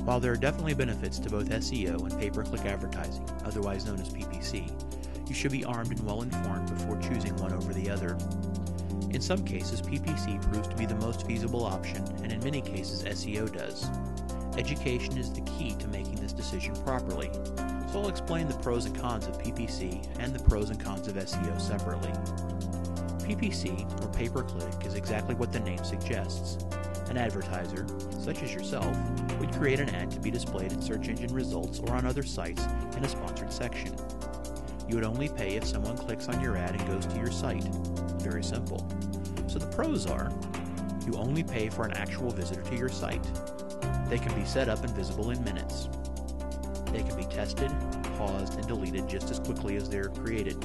While there are definitely benefits to both SEO and pay-per-click advertising, otherwise known as PPC, you should be armed and well-informed before choosing one over the other. In some cases, PPC proves to be the most feasible option, and in many cases SEO does. Education is the key to making this decision properly, so I'll explain the pros and cons of PPC and the pros and cons of SEO separately. PPC, or pay-per-click, is exactly what the name suggests. An advertiser, such as yourself, would create an ad to be displayed in search engine results or on other sites in a sponsored section. You would only pay if someone clicks on your ad and goes to your site. Very simple. So the pros are, you only pay for an actual visitor to your site. They can be set up and visible in minutes. They can be tested, paused, and deleted just as quickly as they're created.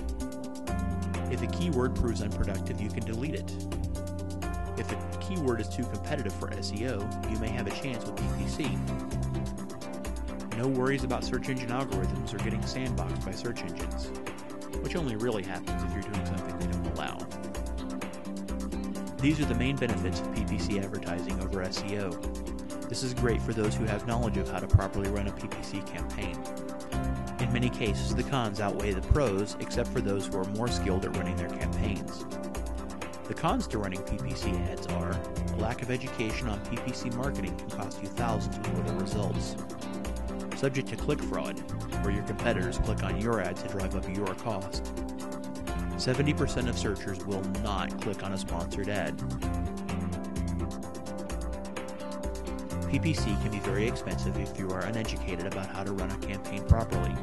If a keyword proves unproductive, you can delete it. If a keyword is too competitive for SEO, you may have a chance with PPC. No worries about search engine algorithms or getting sandboxed by search engines, which only really happens if you're doing something they don't allow. These are the main benefits of PPC advertising over SEO. This is great for those who have knowledge of how to properly run a PPC campaign. In many cases, the cons outweigh the pros, except for those who are more skilled at running their campaigns. The cons to running PPC ads are, a lack of education on PPC marketing can cost you thousands with little results. Subject to click fraud, where your competitors click on your ad to drive up your cost. 70% of searchers will not click on a sponsored ad. PPC can be very expensive if you are uneducated about how to run a campaign properly.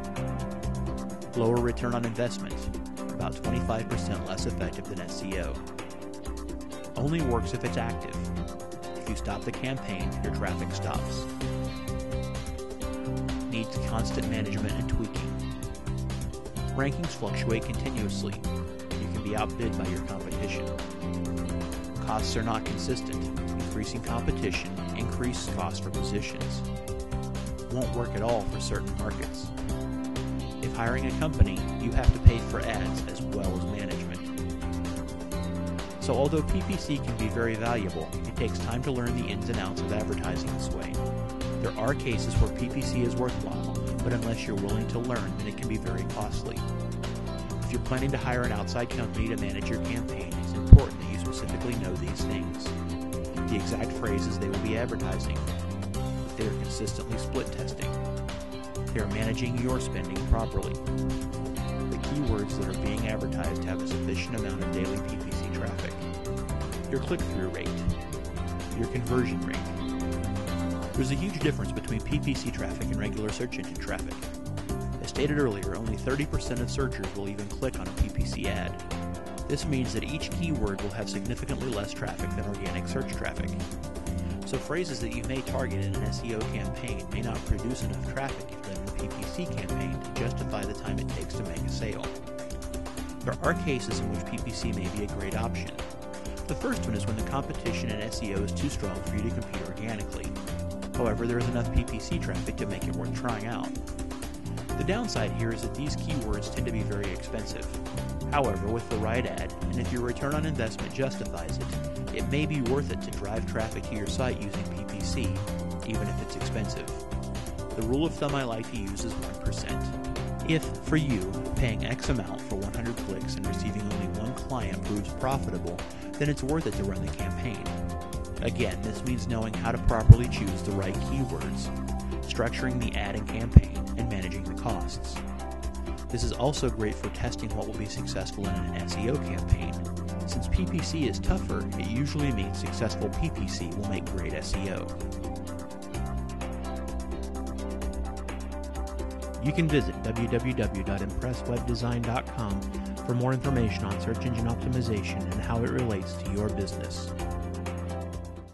Lower return on investment, about 25% less effective than SEO. Only works if it's active. If you stop the campaign, your traffic stops. Needs constant management and tweaking. Rankings fluctuate continuously. You can be outbid by your competition. Costs are not consistent. Increasing competition, increased cost for positions. Won't work at all for certain markets. If hiring a company, you have to pay for ads as well as management. So although PPC can be very valuable, it takes time to learn the ins and outs of advertising this way. There are cases where PPC is worthwhile, but unless you're willing to learn, then it can be very costly. If you're planning to hire an outside company to manage your campaign, it's important that you specifically know these things. The exact phrases they will be advertising, if they are consistently split testing, they are managing your spending properly, the keywords that are being advertised have a sufficient amount of daily PPC traffic, your click-through rate, your conversion rate. There's a huge difference between PPC traffic and regular search engine traffic. As stated earlier, only 30% of searchers will even click on a PPC ad. This means that each keyword will have significantly less traffic than organic search traffic. So phrases that you may target in an SEO campaign may not produce enough traffic if done in a PPC campaign to justify the time it takes to make a sale. There are cases in which PPC may be a great option. The first one is when the competition in SEO is too strong for you to compete organically. However, there is enough PPC traffic to make it worth trying out. The downside here is that these keywords tend to be very expensive. However, with the right ad, and if your return on investment justifies it, it may be worth it to drive traffic to your site using PPC, even if it's expensive. The rule of thumb I like to use is 1%. If, for you, paying X amount for 100 clicks and receiving only one client proves profitable, then it's worth it to run the campaign. Again, this means knowing how to properly choose the right keywords, structuring the ad and campaign, and managing the costs. This is also great for testing what will be successful in an SEO campaign. Since PPC is tougher, it usually means successful PPC will make great SEO. You can visit www.impresswebdesign.com for more information on search engine optimization and how it relates to your business.